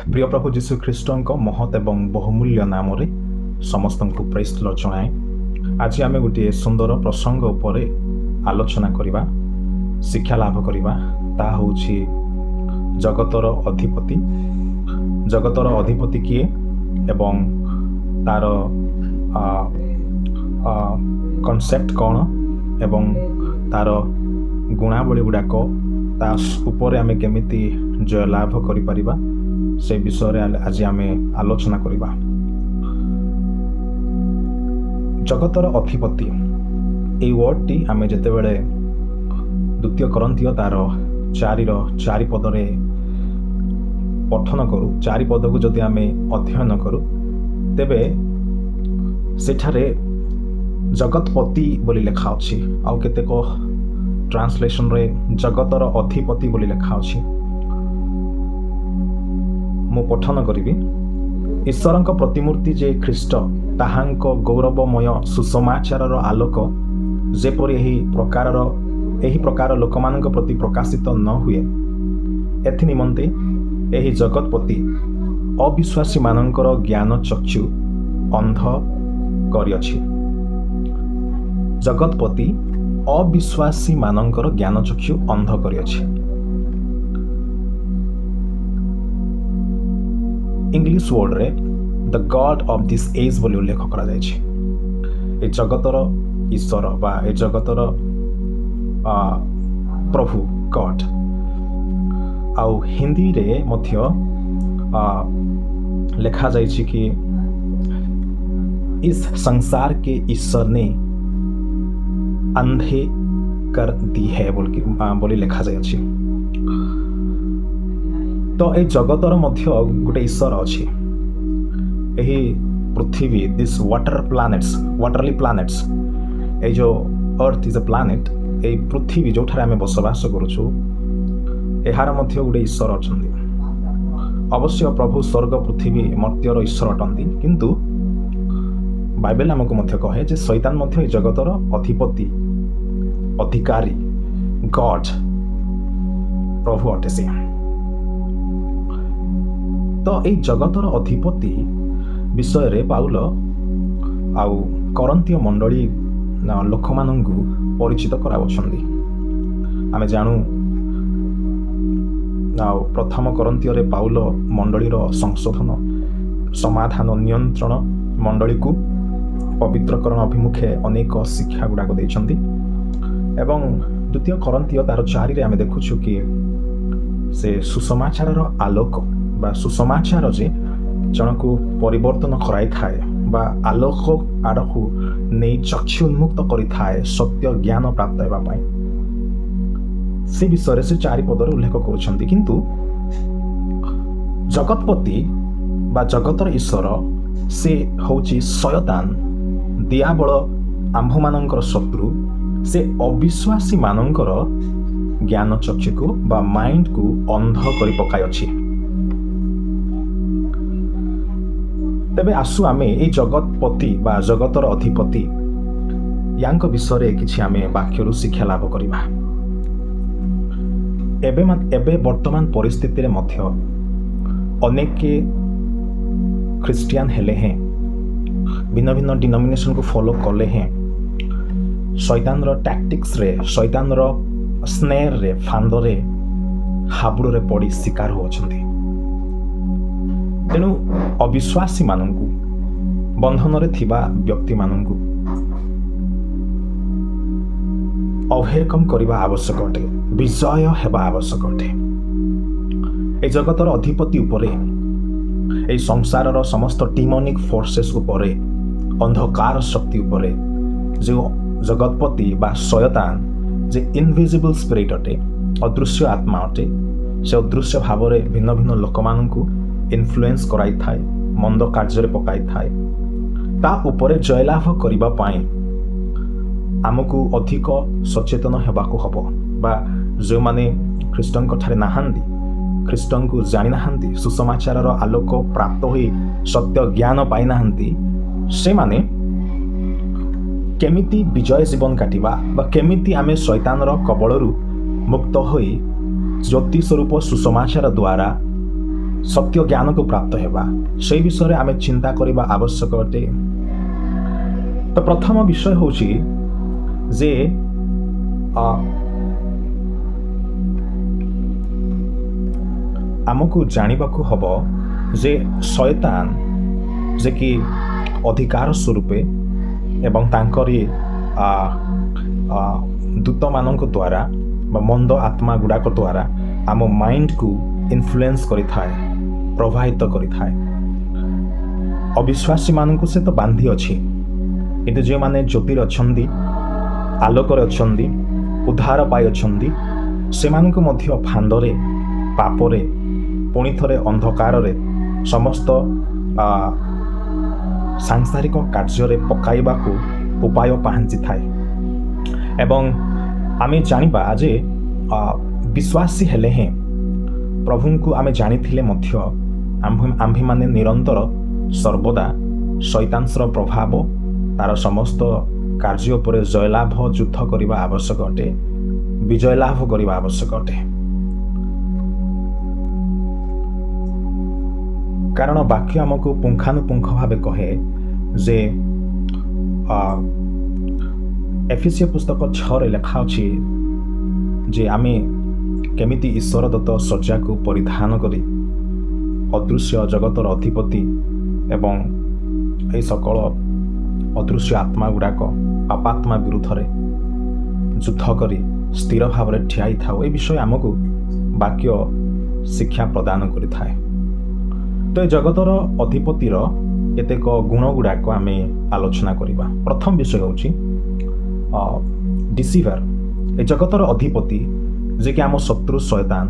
प्रिय प्रभु जीशु ख्रीष्टଙ୍କ महत एवं बहुमूल्य नाम समस्त को प्रेज लॉर्ड जनाए। आज आम गोटे सुंदर प्रसंग उपर आलोचना करवा, शिक्षा लाभ करवा। ता होछि जगतर अधिपति। जगतर अधिपति किए एवं तार कॉन्सेप्ट कौन एवं तार गुणावली गुड़ाक ता उपर आम केमिति जय लाभ करिपरिबा से विषय आज आम आलोचना करवा। जगतर अधिपति এই ওয়ার্ডটি আমি যেতেবেলে দ্বিতীয় করন্থীয় তার 4 পদরে পঠন করু, 4 পদକୁ যদি আমি অধ্যয়ন করু তেবে সেঠারে জগৎপতি বলি লেখা ଅଛି। ଆଉ କେତେକ ଟ୍ରାନ୍ସଲେସନରେ ଜଗତର ଅଧିପତି ବୋଲି ଲେଖା ଅଛି। ମୁଁ ପଠନ କରିବି। ଈଶ୍ୱରଙ୍କ ପ୍ରତିମୂର୍ତ୍ତି ଯେ ଖ୍ରୀଷ୍ଟ, ତାହାଙ୍କ ଗୌରବମୟ ସୁସମାଚାରର ଆଲୋକ ଯେପରି ଏହି ପ୍ରକାର ଲୋକମାନଙ୍କ ପ୍ରତି ପ୍ରକାଶିତ ନ ହୁଏ, ଏଥି ନିମନ୍ତେ ଏହି ଜଗତପତି ଅବିଶ୍ୱାସୀମାନଙ୍କର ଜ୍ଞାନ ଚକ୍ଷୁ ଅନ୍ଧ କରିଅଛି। ଜଗତପତି ଅବିଶ୍ୱାସୀମାନଙ୍କର ଜ୍ଞାନ ଚକ୍ଷୁ ଅନ୍ଧ କରିଅଛି। इंग्लिश वर्ड रे the god of this age बोली उल्लेख करा जायछि। ए जगतर ईश्वर बा ए जगतर प्रभु गॉड। आउ हिंदी रे मध्य लिखा जायछि कि इस संसार के ईश्वर ने अंधे कर दी है बोली लिखा जायछि। तो ए जगतर मध्य गोटे ईश्वर अच्छी। यही पृथ्वी दिस वाटरली प्लानेट्स ए जो अर्थ इज अ प्लानेट, ए पृथ्वी जो आम बसवास करुचु यार मध्य गोटे ईश्वर अच्छा। अवश्य प्रभु स्वर्ग पृथ्वी मर्त्यर ईश्वर अटंती, किंतु बाइबल आमको मध्य कहे जे शैतान मध्य जगतर अधिपति अधिकारी गॉड प्रभु अटे से। तो ये जगतर अधिपति विषय रे पाउल आउ करंतीय मंडली लोक मानू परिचित कराउछंदी। आमे जानू प्रथम करंतीय रे पाउल मंडलीर संशोधन समाधान नियंत्रण मंडली को पवित्रकरण अभिमुखे अनेक शिक्षा गुड़ाक देइछंदी। एवं द्वितीय करंतीय तार 4 रे आमे देखुछु कि से सुसमाचार आलोक बा सुसमाचार जे जनकु परिवर्तन कराई थाए बा आलोक आड़कू नहीं चक्षु उन्मुक्त करि थाए सत्य ज्ञान प्राप्त हेबा पई। से विषय से 4 पदर उल्लेख करुछंती। किंतु जगतपति बा जगतर ईश्वर से होची शयतान दियाबल आम्भ मानकर शत्रु। से अविश्वासी मानकर ज्ञान चक्षु को बा माइंड को अंध करि पकाय अछि। तेबे आसु आमे ए जगतपति बा जगतर अधिपति यांक विषय किछि आमे वाक्यरु शिक्षा लाभ करिबा। एबे वर्तमान परिस्थिति रे मध्य अनेक ख्रिस्टियन हेले हैं, भिन्न भिन्न डिनोमिनेशन को फॉलो कले हैं। शैतान रो टैक्टिक्स रे, शैतान रो स्नेर रे, फांद रे, हाबुड़ रे पड़ी शिकार हो अछंती। तेणु अविश्वासी मानू बंधन रे थिबा व्यक्ति मानू ओवरकम करबा आवश्यक अटे, विजय हेबा आवश्यक अटे। ए जगतर अधिपति उपरे, ए संसारर समस्त डिमोनिक फोर्सेस उपरे, अंधकार शक्ति उपरे जो जगतपति बा शयतान जे इनविजिबल स्पिरिट अटे, अदृश्य आत्मा अटे, से अदृश्य भाव रे भिन्न भिन्न लोक मानू इन्फ्लुएंस कराई थाए, मंद कार्य पकाई थाए। ता उपरे जयलाभ करिबा पाई आमको अधिक सचेतन हेबाको हबो। बा जो माने ख्रीष्टन कठारे नाहांती, ख्रीष्टन को जानि नाहांती, सुसमाचारर आलोक प्राप्त होई सत्य ज्ञान पाई नाहांती, से माने केमिति विजय जीवन काटिबा बा केमिति आमे शैतानर कबळरू मुक्त होई ज्योति स्वरूप सुसमाचार द्वारा ସତ୍ୟ ଜ୍ଞାନକୁ ପ୍ରାପ୍ତ ହେବା, ସେହି ବିଷୟରେ ଆମେ ଚିନ୍ତା କରିବା ଆବଶ୍ୟକ ଅଟେ। ତ ପ୍ରଥମ ବିଷୟ ହେଉଛି ଯେ ଆମକୁ ଜାଣିବାକୁ ହେବ ଯେ ଶୟତାନ ଯେ କି ଅଧିକାର ସ୍ୱରୂପେ ଏବଂ ତାଙ୍କରି ଦୂତମାନଙ୍କ ଦ୍ୱାରା ବା ମନ୍ଦ ଆତ୍ମା ଗୁଡ଼ାକ ଦ୍ୱାରା ଆମ ମାଇଣ୍ଡକୁ ଇନଫ୍ଲୁଏନ୍ସ କରିଥାଏ, ପ୍ରଭାବିତ କରିଥାଏ। ଅବିଶ୍ୱାସୀମାନଙ୍କୁ ସେ ତ ବାନ୍ଧି ଅଛି, କିନ୍ତୁ ଯେଉଁମାନେ ଜ୍ୟୋତିରେ ଅଛନ୍ତି, ଆଲୋକରେ ଅଛନ୍ତି, ଉଦ୍ଧାର ପାଇ ଅଛନ୍ତି, ସେମାନଙ୍କୁ ମଧ୍ୟ ଫାନ୍ଦରେ, ପାପରେ, ପୁଣି ଥରେ ଅନ୍ଧକାରରେ, ସମସ୍ତ ସାଂସାରିକ କାର୍ଯ୍ୟରେ ପକାଇବାକୁ ଉପାୟ ପହଞ୍ଚିଥାଏ। ଏବଂ ଆମେ ଜାଣିବା ଯେ ବିଶ୍ୱାସୀ ହେଲେ ହିଁ ପ୍ରଭୁଙ୍କୁ ଆମେ ଜାଣିଥିଲେ ମଧ୍ୟ ଆମ୍ଭେମାନେ ନିରନ୍ତର ସର୍ବଦା ଶୈତାନର ପ୍ରଭାବ, ତାର ସମସ୍ତ କାର୍ଯ୍ୟ ଉପରେ ଜୟଲାଭ ଯୁଦ୍ଧ କରିବା ଆବଶ୍ୟକ ଅଟେ, ବିଜୟ ଲାଭ କରିବା ଆବଶ୍ୟକ ଅଟେ। କାରଣ ବାକ୍ୟ ଆମକୁ ପୁଙ୍ଖାନୁପୁଙ୍ଖ ଭାବେ କହେ ଯେ ଏଫେସିୟ ପୁସ୍ତକ 6ରେ ଲେଖା ଅଛି ଯେ ଆମେ କେମିତି ଈଶ୍ୱର ଦତ୍ତ ସଜ୍ଜାକୁ ପରିଧାନ କରି ଅଦୃଶ୍ୟ ଜଗତର ଅଧିପତି ଏବଂ ଏହି ସକଳ ଅଦୃଶ୍ୟ ଆତ୍ମା ଗୁଡ଼ାକ ପାପାତ୍ମା ବିରୁଦ୍ଧରେ ଯୁଦ୍ଧ କରି ସ୍ଥିର ଭାବରେ ଠିଆ ହେଇଥାଉ। ଏ ବିଷୟ ଆମକୁ ବାକ୍ୟ ଶିକ୍ଷା ପ୍ରଦାନ କରିଥାଏ। ତ ଏ ଜଗତର ଅଧିପତିର କେତେକ ଗୁଣ ଗୁଡ଼ାକ ଆମେ ଆଲୋଚନା କରିବା। ପ୍ରଥମ ବିଷୟ ହେଉଛି ଡିସିଭର। ଏ ଜଗତର ଅଧିପତି ଯେ କି ଆମ ଶତ୍ରୁ ଶୟତାନ,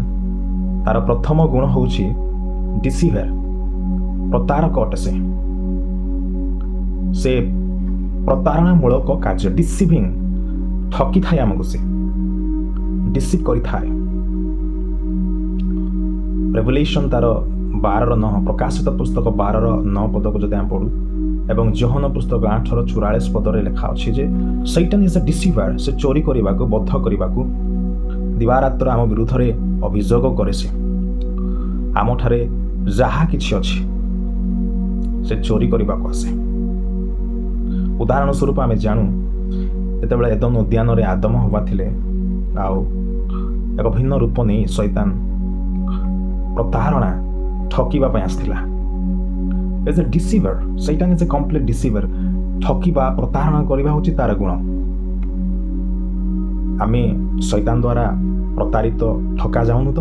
ତାର ପ୍ରଥମ ଗୁଣ ହେଉଛି ଡିସିଭର, ପ୍ରତାରକ ଅଟେ। ସେ ପ୍ରତାରଣାମୂଳକ କାର୍ଯ୍ୟ, ଡିସିଭିଂ, ଠକିଥାଏ ଆମକୁ, ସେ ଡିସିଭ୍ କରିଥାଏ। ରେଭେଲେସନ୍ ତାର 12:9, ପ୍ରକାଶିତ ପୁସ୍ତକ 12:9 ପଦକୁ ଯଦି ଆମେ ପଢ଼ୁ ଏବଂ ଯୋହନ ପୁସ୍ତକ 8:44 ପଦରେ ଲେଖା ଅଛି ଯେ ସୈତାନ ଇଜ୍ ଏ ଡିସିଭର। ସେ ଚୋରି କରିବାକୁ, ବଦ୍ଧ କରିବାକୁ ଦିବାରାତ୍ର ଆମ ବିରୁଦ୍ଧରେ ଅଭିଯୋଗ କରେ। ସେ ଆମଠାରେ ଯାହା କିଛି ଅଛି ସେ ଚୋରି କରିବାକୁ ଆସେ। ଉଦାହରଣ ସ୍ୱରୂପ ଆମେ ଜାଣୁ ଯେତେବେଳେ ଏଦନ ଉଦ୍ୟାନରେ ଆଦମ ହବା ଥିଲେ, ଆଉ ଏକ ଭିନ୍ନ ରୂପ ନେଇ ଶୈତାନ ପ୍ରତାରଣା ଠକିବା ପାଇଁ ଆସିଥିଲା। ଏଜ୍ ଏ ଡିସିଭର, ଶୈତାନ ଇଜ୍ ଏ କମ୍ପ୍ଲିଟ୍ ଡିସିଭର। ଠକିବା, ପ୍ରତାରଣା କରିବା ହେଉଛି ତାର ଗୁଣ। ଆମେ ଶୈତାନ ଦ୍ୱାରା ପ୍ରତାରିତ, ଠକା ଯାଉନୁ ତ?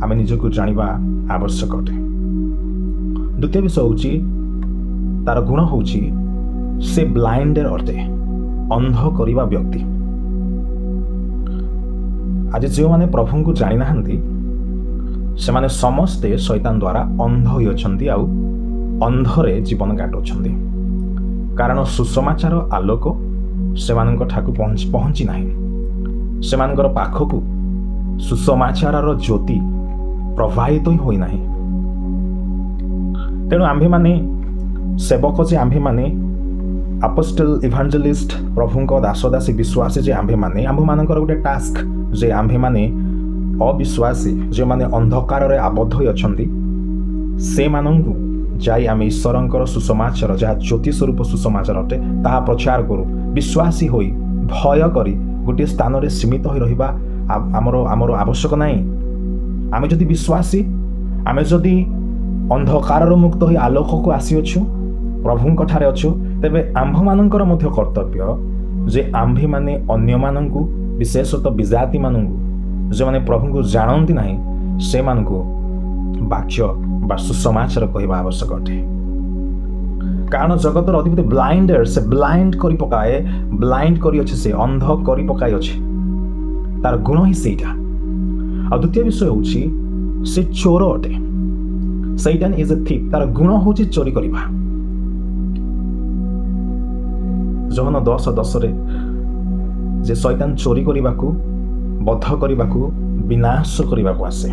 ଆମେ ନିଜକୁ ଜାଣିବା ଆବଶ୍ୟକ ଅଟେ। ଦ୍ୱିତୀୟ ବିଷୟ ହେଉଛି ତାର ଗୁଣ ହେଉଛି ସେ ବ୍ଲାଇଣ୍ଡର ଅଟେ, ଅନ୍ଧ କରିବା ବ୍ୟକ୍ତି। ଆଜି ଯେଉଁମାନେ ପ୍ରଭୁଙ୍କୁ ଜାଣିନାହାନ୍ତି ସେମାନେ ସମସ୍ତେ ଶୈତାନ ଦ୍ୱାରା ଅନ୍ଧ ହୋଇଅଛନ୍ତି, ଆଉ ଅନ୍ଧରେ ଜୀବନ କାଟୁଛନ୍ତି। କାରଣ ସୁସମାଚାର ଆଲୋକ ସେମାନଙ୍କ ଠାକୁ ପହଞ୍ଚି ନାହିଁ। ସେମାନଙ୍କର ପାଖକୁ ସୁସମାଚାରର ଜ୍ୟୋତି ପ୍ରବାହିତ ହିଁ ହୋଇନାହିଁ। ତେଣୁ ଆମ୍ଭେମାନେ ସେବକ, ଯେ ଆମ୍ଭେମାନେ ଆପୋଷ୍ଟଲ, ଇଭାଞ୍ଜେଲିଷ୍ଟ, ପ୍ରଭୁଙ୍କ ଦାସଦାସୀ ବିଶ୍ୱାସୀ ଯେ ଆମ୍ଭମାନଙ୍କର ଗୋଟେ ଟାସ୍କ ଯେ ଆମ୍ଭେମାନେ ଅବିଶ୍ୱାସୀ, ଯେଉଁମାନେ ଅନ୍ଧକାରରେ ଆବଦ୍ଧ ହୋଇ ଅଛନ୍ତି, ସେମାନଙ୍କୁ ଯାଇ ଆମେ ଈଶ୍ୱରଙ୍କର ସୁସମାଚାର, ଯାହା ଜ୍ୟୋତି ସ୍ୱରୂପ ସୁସମାଚାର ଅଟେ, ତାହା ପ୍ରଚାର କରୁ। ବିଶ୍ୱାସୀ ହୋଇ ଭୟ କରି ଗୋଟିଏ ସ୍ଥାନରେ ସୀମିତ ହୋଇ ରହିବା ଆମର ଆବଶ୍ୟକ ନାହିଁ। ଆମେ ଯଦି ବିଶ୍ୱାସୀ, ଆମେ ଯଦି ଅନ୍ଧକାରରୁ ମୁକ୍ତ ହୋଇ ଆଲୋକକୁ ଆସିଅଛୁ, ପ୍ରଭୁଙ୍କ ଠାରେ ଅଛୁ, ତେବେ ଆମ୍ଭମାନଙ୍କର ମଧ୍ୟ କର୍ତ୍ତବ୍ୟ ଯେ ଆମ୍ଭେମାନେ ଅନ୍ୟମାନଙ୍କୁ, ବିଶେଷତଃ ବିଜାତିମାନଙ୍କୁ, ଯେଉଁମାନେ ପ୍ରଭୁଙ୍କୁ ଜାଣନ୍ତି ନାହିଁ, ସେମାନଙ୍କୁ ବାକ୍ୟ ବା ସୁସମାଚାର କହିବା ଆବଶ୍ୟକ ଅଟେ। କାରଣ ଜଗତର ଅଧିପତି ବ୍ଲାଇଣ୍ଡର, ସେ ବ୍ଲାଇଣ୍ଡ କରି ପକାଏ, ବ୍ଲାଇଣ୍ଡ କରିଅଛି, ସେ ଅନ୍ଧ କରି ପକାଇ ଅଛି। ତାର ଗୁଣ ହିଁ ସେଇଟା। ଆଉ ଦ୍ୱିତୀୟ ବିଷୟ ହେଉଛି ସେ ଚୋର ଅଟେ। ସୈତାନ ଇଜ୍ ଏ ଥିପ୍। ତାର ଗୁଣ ହେଉଛି ଚୋରି କରିବା। ଯୋହନ 10:10ରେ ଯେ ଶୈତାନ ଚୋରି କରିବାକୁ, ବଦ୍ଧ କରିବାକୁ, ବିନାଶ କରିବାକୁ ଆସେ,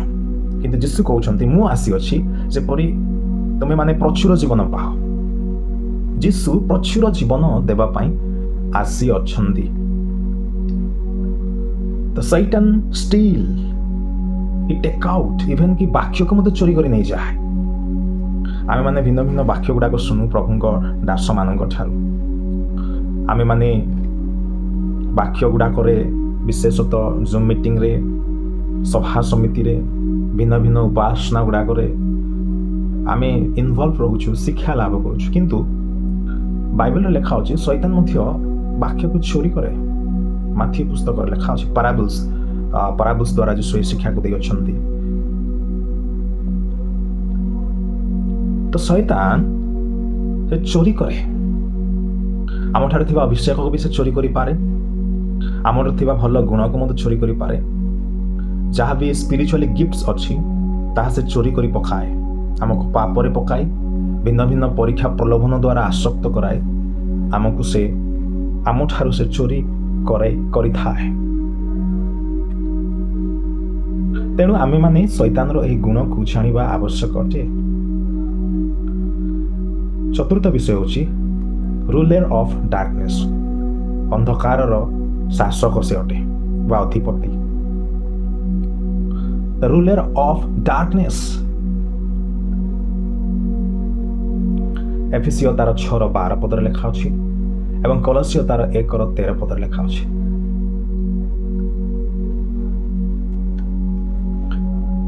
କିନ୍ତୁ ଯୀଶୁ କହୁଛନ୍ତି ମୁଁ ଆସିଅଛି ଯେପରି ତୁମେମାନେ ପ୍ରଚୁର ଜୀବନ ପାଅ। ଯୀଶୁ ପ୍ରଚୁର ଜୀବନ ଦେବା ପାଇଁ ଆସିଅଛନ୍ତି। ତ ସୈତାନ ଷ୍ଟିଲ୍, ହି ଟେକ୍ ଆଉଟ୍ ଇଭେନ୍ କି ବାକ୍ୟକୁ ମଧ୍ୟ ଚୋରି କରି ନେଇଯାଏ। ଆମେମାନେ ଭିନ୍ନ ଭିନ୍ନ ବାକ୍ୟ ଗୁଡ଼ାକ ଶୁଣୁ ପ୍ରଭୁଙ୍କ ଦାସମାନଙ୍କ ଠାରୁ। ଆମେମାନେ ବାକ୍ୟ ଗୁଡ଼ାକରେ ବିଶେଷତଃ ଜୁମ୍ ମିଟିଂରେ, ସଭା ସମିତିରେ, ଭିନ୍ନ ଭିନ୍ନ ଉପାସନା ଗୁଡ଼ାକରେ ଆମେ ଇନଭଲ୍ଭ ରହୁଛୁ, ଶିକ୍ଷା ଲାଭ କରୁଛୁ। କିନ୍ତୁ ବାଇବେଲରେ ଲେଖା ଅଛି ଶୈତାନ ମଧ୍ୟ ବାକ୍ୟକୁ ଚୋରି କରେ। ମାଥ୍ୟୁ ପୁସ୍ତକରେ ଲେଖା ଅଛି ପାରାବଲ୍ସ ଦ୍ୱାରା ଯୀଶୁ ଏହି ଶିକ୍ଷାକୁ ଦେଇଅଛନ୍ତି। ତ ଶୈତାନ ସେ ଚୋରି କରେ। ଆମଠାରେ ଥିବା ଅଭିଷେକକୁ ବି ସେ ଚୋରି କରିପାରେ, ଆମର ଥିବା ଭଲ ଗୁଣକୁ ମଧ୍ୟ ଚୋରି କରିପାରେ। ଯାହା ବି ସ୍ପିରିଚୁଆଲି ଗିଫ୍ଟସ୍ ଅଛି ତାହା ସେ ଚୋରି କରି ପକାଏ, ଆମକୁ ପାପରେ ପକାଇ ଭିନ୍ନ ଭିନ୍ନ ପରୀକ୍ଷା ପ୍ରଲୋଭନ ଦ୍ୱାରା ଆସକ୍ତ କରାଏ। ଆମକୁ ସେ ଆମଠାରୁ ସେ ଚୋରି କରିଥାଏ। ତେଣୁ ଆମେମାନେ ଶୈତାନର ଏହି ଗୁଣକୁ ଜାଣିବା ଆବଶ୍ୟକ ଅଟେ। ଚତୁର୍ଥ ବିଷୟ ହେଉଛି ରୁଲର ଅଫ୍ ଡାର୍କନେସ୍। ଅନ୍ଧକାରର ଶାସକ ସେ ଅଟେ ବା ଅଧିପତି। Ruler of darkness. ଏଫେସିୟ ତାର 6:12 ପଦରେ ଲେଖା ଅଛି ଏବଂ କଲସିୟ ତାର 1:13 ପଦରେ ଲେଖା ଅଛି।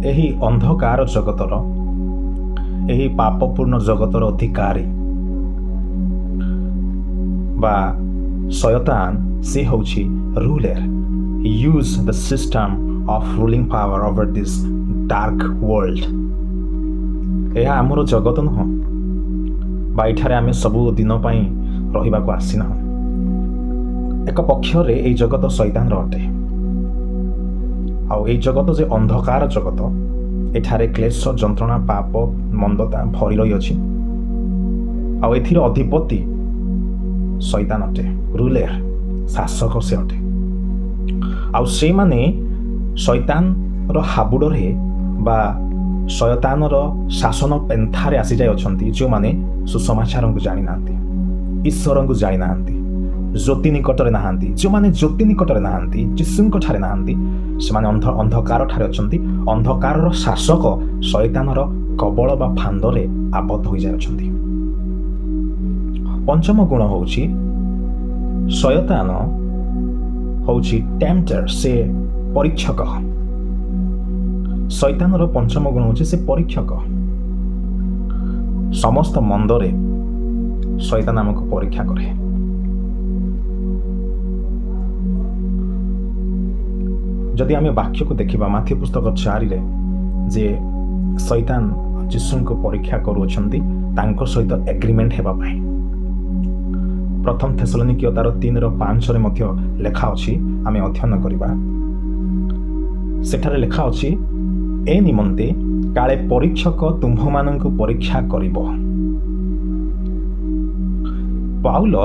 ଏହି ଅନ୍ଧକାର ଜଗତର, ଏହି ପାପପୂର୍ଣ୍ଣ ଜଗତର ଅଧିକାରୀ ବା ଶୟତାନ ସେ ହେଉଛି ruler. Use the system of ruling power over this dark world. ଏହା ଆମର ଜଗତ ନୁହଁ ବା ଏଠାରେ ଆମେ ସବୁ ଦିନ ପାଇଁ ରହିବାକୁ ଆସିନାହୁଁ। ଏକ ପକ୍ଷରେ ଏହି ଜଗତ ଶୈତାନର ଅଟେ। ଆଉ ଏହି ଜଗତ ଯେ ଅନ୍ଧକାର ଜଗତ, ଏଠାରେ କ୍ଲେଶ, ଯନ୍ତ୍ରଣା, ପାପ, ମନ୍ଦତା ଭରି ରହିଅଛି। ଆଉ ଏଥିର ଅଧିପତି ଶୈତାନ ଅଟେ, ରୁଲର, ଶାସକ ସେ ଅଟେ। ଆଉ ସେଇମାନେ ଶୈତାନର ହାବୁଡ଼ରେ ବା ଶୟତାନର ଶାସନ ପେନ୍ଥାରେ ଆସିଯାଇ ଅଛନ୍ତି ଯେଉଁମାନେ ସୁସମାଚାରଙ୍କୁ ଜାଣିନାହାନ୍ତି, ଈଶ୍ୱରଙ୍କୁ ଜାଣିନାହାନ୍ତି, ଜ୍ୟୋତି ନିକଟରେ ନାହାନ୍ତି। ଯେଉଁମାନେ ଜ୍ୟୋତି ନିକଟରେ ନାହାନ୍ତି, ଯୀଶୁଙ୍କ ଠାରେ ନାହାନ୍ତି, ସେମାନେ ଅନ୍ଧକାର ଠାରେ ଅଛନ୍ତି। ଅନ୍ଧକାରର ଶାସକ ଶୈତାନର କବଳ ବା ଫାନ୍ଦରେ ଆବଦ୍ଧ ହୋଇଯାଉଛନ୍ତି। ପଞ୍ଚମ ଗୁଣ ହେଉଛି ଶୟତାନ ହେଉଛି ଟେମ୍ପଟର, ସେ ପରୀକ୍ଷକ। ଶୈତାନର ପଞ୍ଚମ ଗୁଣ ହେଉଛି ସେ ପରୀକ୍ଷକ। ସମସ୍ତ ମନ୍ଦରେ ଶୈତାନ ଆମକୁ ପରୀକ୍ଷା କରେ। ଯଦି ଆମେ ବାକ୍ୟକୁ ଦେଖିବା ମାଥ୍ୟୁ ପୁସ୍ତକ 4ରେ ଯେ ଶୈତାନ ଯୀଶୁଙ୍କୁ ପରୀକ୍ଷା କରୁଅଛନ୍ତି ତାଙ୍କ ସହିତ ଏଗ୍ରିମେଣ୍ଟ ହେବା ପାଇଁ। ପ୍ରଥମ ଥେସଲୋନିକୀୟ ତାର 3:5 ମଧ୍ୟ ଲେଖା ଅଛି, ଆମେ ଅଧ୍ୟୟନ କରିବା। ସେଠାରେ ଲେଖା ଅଛି, ଏ ନିମନ୍ତେ କାଳେ ପରୀକ୍ଷକ ତୁମ୍ଭମାନଙ୍କୁ ପରୀକ୍ଷା କରିବ। ପାଉଲ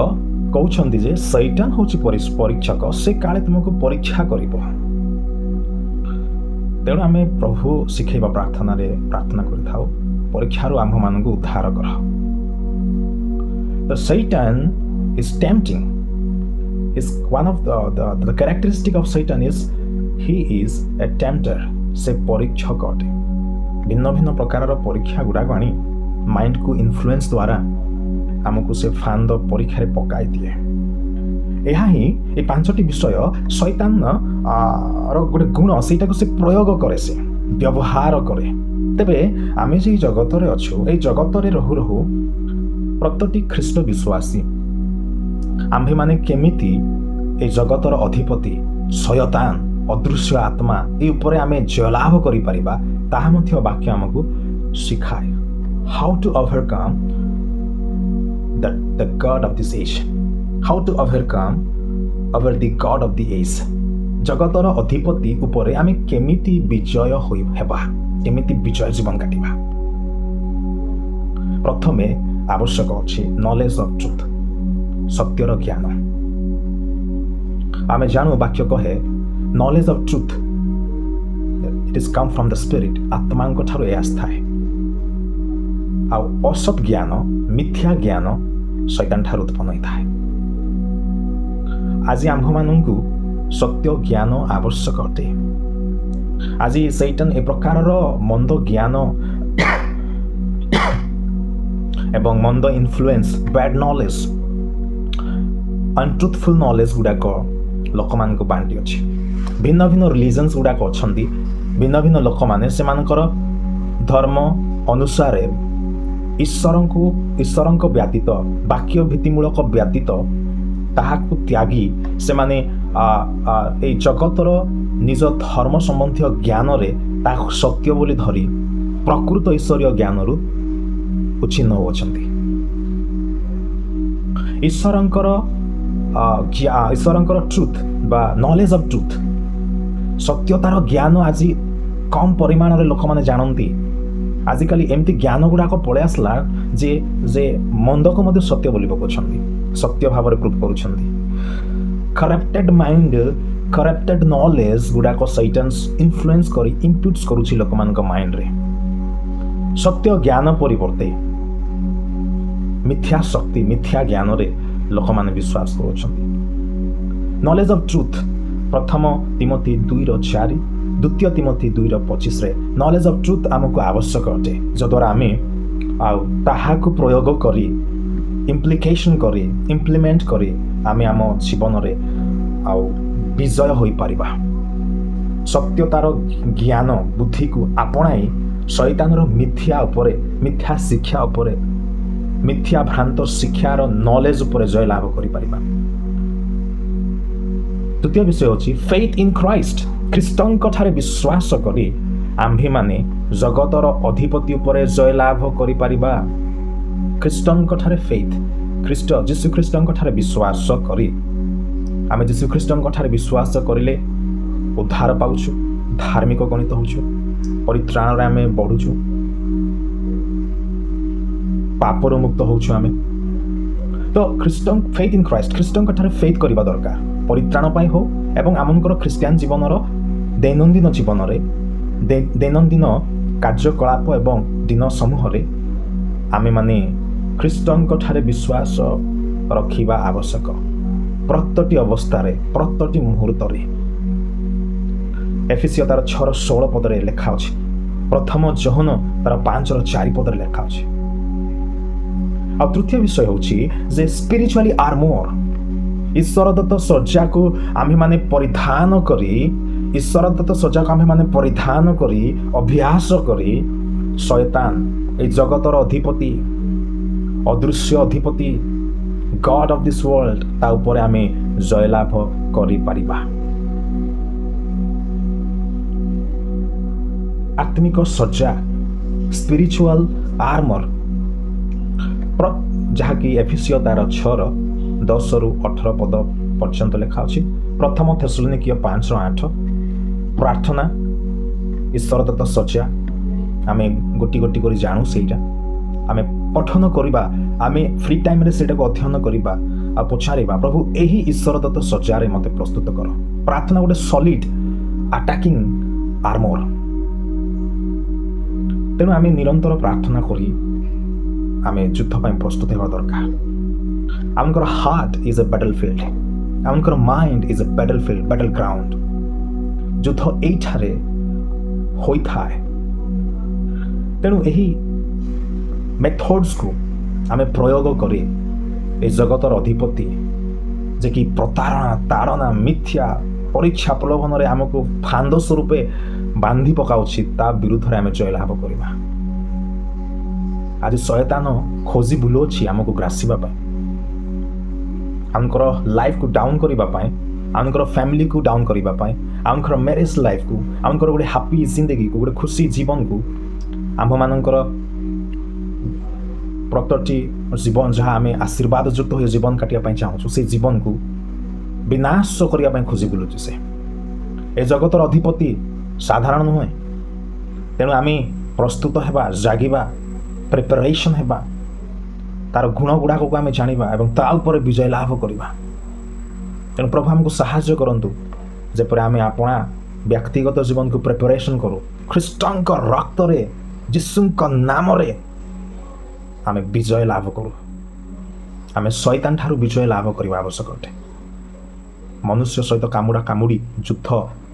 କହୁଛନ୍ତି ଯେ ଶୈତାନ ହେଉଛି ପରୀକ୍ଷକ, ସେ କାଳେ ତୁମକୁ ପରୀକ୍ଷା କରିବ। ତେଣୁ ଆମେ ପ୍ରଭୁ ଶିଖେଇବା ପ୍ରାର୍ଥନାରେ ପ୍ରାର୍ଥନା କରିଥାଉ, ପରୀକ୍ଷାରୁ ଆମ୍ଭମାନଙ୍କୁ ଉଦ୍ଧାର କର। The Satan is tempting. One of the characteristic of Satan is he is a tempter. ସେ ପରୀକ୍ଷକ ଅଟେ। ଭିନ୍ନ ଭିନ୍ନ ପ୍ରକାରର ପରୀକ୍ଷା ଗୁଡ଼ାକ ଆଣି ମାଇଣ୍ଡକୁ ଇନଫ୍ଲୁଏନ୍ସ ଦ୍ୱାରା ଆମକୁ ସେ ଫାନ୍ଦ ପରୀକ୍ଷାରେ ପକାଇ ଦିଏ। ଏହା ହିଁ ଏ 5ଟି ବିଷୟ ଶୈତାନର ଗୋଟେ ଗୁଣ, ସେଇଟାକୁ ସେ ପ୍ରୟୋଗ କରେ, ସେ ବ୍ୟବହାର କରେ। ତେବେ ଆମେ ଯେ ଜଗତରେ ଅଛୁ, ଏଇ ଜଗତରେ ରହୁ ରହୁ ପ୍ରତ୍ୟେକଟି ଖ୍ରୀଷ୍ଟ ବିଶ୍ୱାସୀ ଆମ୍ଭେମାନେ କେମିତି ଏ ଜଗତର ଅଧିପତି ଶୟତାନ, ଅଦୃଶ୍ୟ ଆତ୍ମା ଏ ଉପରେ ଆମେ ଜୟଲାଭ କରିପାରିବା ତାହା ମଧ୍ୟ ବାକ୍ୟ ଆମକୁ ଶିଖାଏ। How to overcome the god of this age, how to overcome over the god of the age। ଜଗତର ଅଧିପତି ଉପରେ ଆମେ କେମିତି ବିଜୟ ହେବା, କେମିତି ବିଜୟ ଜୀବନ କାଟିବା। ପ୍ରଥମେ ଆବଶ୍ୟକ ଅଛି ନଲେଜ ଅଫ ଟ୍ରୁଥ, ସତ୍ୟର ଜ୍ଞାନ। ଆମେ ଜାଣୁ ବାକ୍ୟ କହେ knowledge of truth it is come from the spirit. ଆତ୍ମାଙ୍କ ଠାରୁ ଏହା ଆସିଥାଏ। ଆଉ ଅସତ୍ ଜ୍ଞାନ, ମିଥ୍ୟା ଜ୍ଞାନ ଶୈତାନ ଠାରୁ ଉତ୍ପନ୍ନ ହୋଇଥାଏ। ଆଜି ଆମ୍ଭମାନଙ୍କୁ ସତ୍ୟ ଜ୍ଞାନ ଆବଶ୍ୟକ ଅଟେ। ଆଜି ସେଇଟାନ ଏ ପ୍ରକାରର ମନ୍ଦ ଜ୍ଞାନ ଏବଂ ମନ୍ଦ ଇନଫ୍ଲୁଏନ୍ସ, ବ୍ୟାଡ୍ ନଲେଜ, ଅନଟ୍ରୁଥଫୁଲ୍ ନଲେଜ ଗୁଡ଼ାକ ଲୋକମାନଙ୍କୁ ବାଣ୍ଟି ଅଛି। ଭିନ୍ନ ଭିନ୍ନ ରିଲିଜନ୍ସ ଗୁଡ଼ାକ ଅଛନ୍ତି। ଭିନ୍ନ ଭିନ୍ନ ଲୋକମାନେ ସେମାନଙ୍କର ଧର୍ମ ଅନୁସାରେ ଈଶ୍ୱରଙ୍କ ବ୍ୟତୀତ, ବାକ୍ୟ ଭିତ୍ତିମୂଳକ ବ୍ୟତୀତ ତାହାକୁ ତ୍ୟାଗି ସେମାନେ ଏଇ ଜଗତର ନିଜ ଧର୍ମ ସମ୍ବନ୍ଧୀୟ ଜ୍ଞାନରେ ତାହାକୁ ସତ୍ୟ ବୋଲି ଧରି ପ୍ରକୃତ ଈଶ୍ୱରୀୟ ଜ୍ଞାନରୁ ଉଚ୍ଛିନ୍ନ ହେଉଅଛନ୍ତି। ଈଶ୍ୱରଙ୍କର ଟ୍ରୁଥ୍ ବା ନଲେଜ ଅଫ୍ ଟ୍ରୁଥ୍, ସତ୍ୟତାର ଜ୍ଞାନ ଆଜି କମ୍ ପରିମାଣରେ ଲୋକମାନେ ଜାଣନ୍ତି। ଆଜିକାଲି ଏମିତି ଜ୍ଞାନ ଗୁଡ଼ାକ ପଳେଇ ଆସିଲା ଯେ ମନ୍ଦକୁ ମଧ୍ୟ ସତ୍ୟ ବୋଲି ପକାଉଛନ୍ତି, ସତ୍ୟ ଭାବରେ ପ୍ରୁଭ୍ କରୁଛନ୍ତି। କରପ୍ଟେଡ୍ ମାଇଣ୍ଡ, କରପ୍ଟେଡ୍ ନଲେଜ ଗୁଡ଼ାକ ସୈତାନ୍ସ ଇନଫ୍ଲୁଏନ୍ସ କରି ଇମ୍ପ୍ୟୁଟ୍ସ କରୁଛି ଲୋକମାନଙ୍କ ମାଇଣ୍ଡରେ। ସତ୍ୟ ଜ୍ଞାନ ପରିବର୍ତ୍ତେ ମିଥ୍ୟା ଶକ୍ତି, ମିଥ୍ୟା ଜ୍ଞାନରେ ଲୋକମାନେ ବିଶ୍ୱାସ କରୁଛନ୍ତି। ନଲେଜ ଅଫ୍ ଟ୍ରୁଥ୍, ପ୍ରଥମ ତିମୋଥୀ 2:4, ଦ୍ୱିତୀୟ ତିମୋଥୀ 2:25ରେ ନଲେଜ ଅଫ୍ ଟ୍ରୁଥ୍ ଆମକୁ ଆବଶ୍ୟକ ଅଟେ, ଯଦ୍ୱାରା ଆମେ ତାହାକୁ ପ୍ରୟୋଗ କରି, ଇମ୍ପ୍ଲିମେଣ୍ଟ କରି ଆମେ ଆମ ଜୀବନରେ ବିଜୟ ହୋଇପାରିବା। ସତ୍ୟତାର ଜ୍ଞାନ ବୁଦ୍ଧିକୁ ଆପଣାଇ ଶୈତାନର ମିଥ୍ୟା ଶିକ୍ଷା ଉପରେ, ମିଥ୍ୟା ଭ୍ରାନ୍ତ ଶିକ୍ଷାର ନଲେଜ ଉପରେ ଜୟ ଲାଭ କରିପାରିବା। ତୃତୀୟ ବିଷୟ ହେଉଛି ଫେଥ୍ ଇନ୍ ଖ୍ରାଇଷ୍ଟ। ଖ୍ରୀଷ୍ଟଙ୍କ ଠାରେ ବିଶ୍ୱାସ କରି ଆମ୍ଭେମାନେ ଜଗତର ଅଧିପତି ଉପରେ ଜୟ ଲାଭ କରିପାରିବା। ଖ୍ରୀଷ୍ଟଙ୍କ ଠାରେ ଫେଥ୍, ଯୀଶୁଖ୍ରୀଷ୍ଟଙ୍କ ଠାରେ ବିଶ୍ୱାସ କରି, ଆମେ ଯୀଶୁଖ୍ରୀଷ୍ଟଙ୍କ ଠାରେ ବିଶ୍ୱାସ କରିଲେ ଉଦ୍ଧାର ପାଉଛୁ, ଧାର୍ମିକ ଗଣିତ ହେଉଛୁ, ପରିତ୍ରାଣରେ ଆମେ ବଢ଼ୁଛୁ, ପାପରୁ ମୁକ୍ତ ହେଉଛୁ ଆମେ। ତ ଫେଥ୍ ଇନ୍ ଖ୍ରାଇଷ୍ଟ, ଖ୍ରୀଷ୍ଟଙ୍କ ଠାରେ ଫେଥ୍ କରିବା ଦରକାର, ପରିତ୍ରାଣ ପାଇଁ ହଉ ଏବଂ ଆମଙ୍କର ଖ୍ରୀଷ୍ଟିଆନ ଜୀବନର ଦୈନନ୍ଦିନ ଜୀବନରେ, ଦୈନନ୍ଦିନ କାର୍ଯ୍ୟକଳାପ ଏବଂ ଦିନ ସମୂହରେ ଆମେମାନେ ଖ୍ରୀଷ୍ଟଙ୍କ ଠାରେ ବିଶ୍ୱାସ ରଖିବା ଆବଶ୍ୟକ। ପ୍ରତ୍ୟେକଟି ଅବସ୍ଥାରେ, ପ୍ରତ୍ୟେକଟି ମୁହୂର୍ତ୍ତରେ। ଏଫେସିୟ ତାର 6:16 ପଦରେ ଲେଖା ଅଛି, ପ୍ରଥମ ଯୋହନ ତାର 5:4 ପଦରେ ଲେଖା ଅଛି। ଆଉ ତୃତୀୟ ବିଷୟ ହେଉଛି ଯେ ସ୍ପିରିଚୁଆଲି ଆର୍ମୋର, ଈଶ୍ୱର ଦତ୍ତ ସଜ୍ଜାକୁ ଆମ୍ଭେମାନେ ପରିଧାନ କରି ଅଭ୍ୟାସ କରି ଶୟତାନ, ଏଇ ଜଗତର ଅଧିପତି, ଅଦୃଶ୍ୟ ଅଧିପତି, ଗଡ୍ ଅଫ୍ ଦିସ୍ ୱାର୍ଲଡ, ତା ଉପରେ ଆମେ ଜୟଲାଭ କରିପାରିବା। ଆତ୍ମିକ ସଜ୍ଜା, ସ୍ପିରିଚୁଆଲ ଆର୍ମର, ଯାହାକି ଏଫେସିୟ ତାର 6:10-18 ପଦ ପର୍ଯ୍ୟନ୍ତ ଲେଖା ଅଛି। ପ୍ରଥମ ଥେସଲୋନିକୀୟ 5:8, ପ୍ରାର୍ଥନା, ଈଶ୍ୱର ଦତ୍ତ ସଜ୍ଜା ଆମେ ଗୋଟି ଗୋଟି କରି ଜାଣୁ, ସେଇଟା ଆମେ ପଠନ କରିବା, ଆମେ ଫ୍ରି ଟାଇମ୍ରେ ସେଇଟାକୁ ଅଧ୍ୟୟନ କରିବା ଆଉ ପଚାରିବା, ପ୍ରଭୁ ଏହି ଈଶ୍ୱର ଦତ୍ତ ସଜ୍ଜାରେ ମୋତେ ପ୍ରସ୍ତୁତ କର। ପ୍ରାର୍ଥନା ଗୋଟେ ସଲିଡ୍ ଆଟାକିଂ ଆର୍ମର। ତେଣୁ ଆମେ ନିରନ୍ତର ପ୍ରାର୍ଥନା କରି ଆମେ ଯୁଦ୍ଧ ପାଇଁ ପ୍ରସ୍ତୁତ ହେବା ଦରକାର। ଆମଙ୍କର heart is a battlefield, ଆମଙ୍କର mind is a battlefield, battleground. ଯୁଦ୍ଧ ଏଇଠାରେ ହୋଇଥାଏ। ତେଣୁ ଏହି ମେଥଡ୍ସକୁ ଆମେ ପ୍ରୟୋଗ କରି ଏ ଜଗତର ଅଧିପତି ଯେ କି ପ୍ରତାରଣା, ତାଡ଼ନା, ମିଥ୍ୟା, ପରୀକ୍ଷା ପ୍ରଲୋଭନରେ ଆମକୁ ଫାନ୍ଦ ସ୍ୱରୂପେ ବାନ୍ଧି ପକାଉଛି, ତା ବିରୁଦ୍ଧରେ ଆମେ ଜୟଲାଭ କରିବା। ଆଜି ଶୟତାନ ଖୋଜି ବୁଲୁଅଛି ଆମକୁ ଗ୍ରାସିବା ପାଇଁ, ଆମଙ୍କର ଲାଇଫକୁ ଡାଉନ୍ କରିବା ପାଇଁ, ଆମଙ୍କର ଫ୍ୟାମିଲିକୁ ଡାଉନ୍ କରିବା ପାଇଁ, ଆମଙ୍କର ମ୍ୟାରେଜ ଲାଇଫକୁ, ଆମଙ୍କର ଗୋଟେ ହାପି ଜିନ୍ଦଗିକୁ, ଗୋଟେ ଖୁସି ଜୀବନକୁ, ଆମ୍ଭମାନଙ୍କର ପ୍ରତ୍ୟେକଟି ଜୀବନ ଯାହା ଆମେ ଆଶୀର୍ବାଦ ଯୁକ୍ତ ହୋଇ ଜୀବନ କାଟିବା ପାଇଁ ଚାହୁଁଛୁ, ସେ ଜୀବନକୁ ବିନାଶ କରିବା ପାଇଁ ଖୋଜି ବୁଲୁଛି ସେ। ଏ ଜଗତର ଅଧିପତି ସାଧାରଣ ନୁହେଁ। ତେଣୁ ଆମେ ପ୍ରସ୍ତୁତ ହେବା, ଜାଗିବା, ପ୍ରିପାରେସନ୍ ହେବା, ତାର ଗୁଣ ଗୁଡ଼ାକକୁ ଆମେ ଜାଣିବା ଏବଂ ତା ଉପରେ ବିଜୟ ଲାଭ କରିବା। ତେଣୁ ପ୍ରଭୁ ଆମକୁ ସାହାଯ୍ୟ କରନ୍ତୁ, ଯେପରି ଆମେ ଆପଣା ବ୍ୟକ୍ତିଗତ ଜୀବନକୁ ପ୍ରିପାରେସନ୍ କରୁ, ଖ୍ରୀଷ୍ଟଙ୍କ ରକ୍ତରେ, ଯୀଶୁଙ୍କ ନାମରେ ଆମେ ବିଜୟ ଲାଭ କରୁ। ଆମେ ଶୈତାନ ଠାରୁ ବିଜୟ ଲାଭ କରିବା ଆବଶ୍ୟକ ଅଟେ। ମନୁଷ୍ୟ ସହିତ କାମୁଡ଼ି ଯୁଦ୍ଧ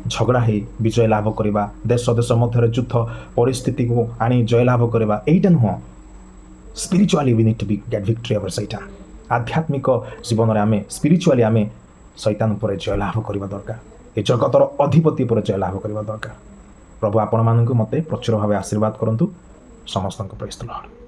ଝଗଡ଼ା ହେଇ ବିଜୟ ଲାଭ କରିବା, ଦେଶ ଦେଶ ମଧ୍ୟରେ ଯୁଦ୍ଧ ପରିସ୍ଥିତିକୁ ଆଣି ଜୟଲାଭ କରିବା, ଏଇଟା ନୁହଁ। Spiritually we need to be get victory over ସୈତାନ। ଆଧ୍ୟାତ୍ମିକ ଜୀବନରେ ଆମେ ସ୍ପିରିଚୁଆଲି ଆମେ ସୈତାନ ଉପରେ ଜୟଲାଭ କରିବା ଦରକାର। ଏ ଜଗତର ଅଧିପତି ଉପରେ ଜୟଲାଭ କରିବା ଦରକାର। ପ୍ରଭୁ ଆପଣମାନଙ୍କୁ ମୋତେ ପ୍ରଚୁର ଭାବେ ଆଶୀର୍ବାଦ କରନ୍ତୁ। ସମସ୍ତଙ୍କୁ ପ୍ରେଜ୍ ଦ ଲର୍ଡ।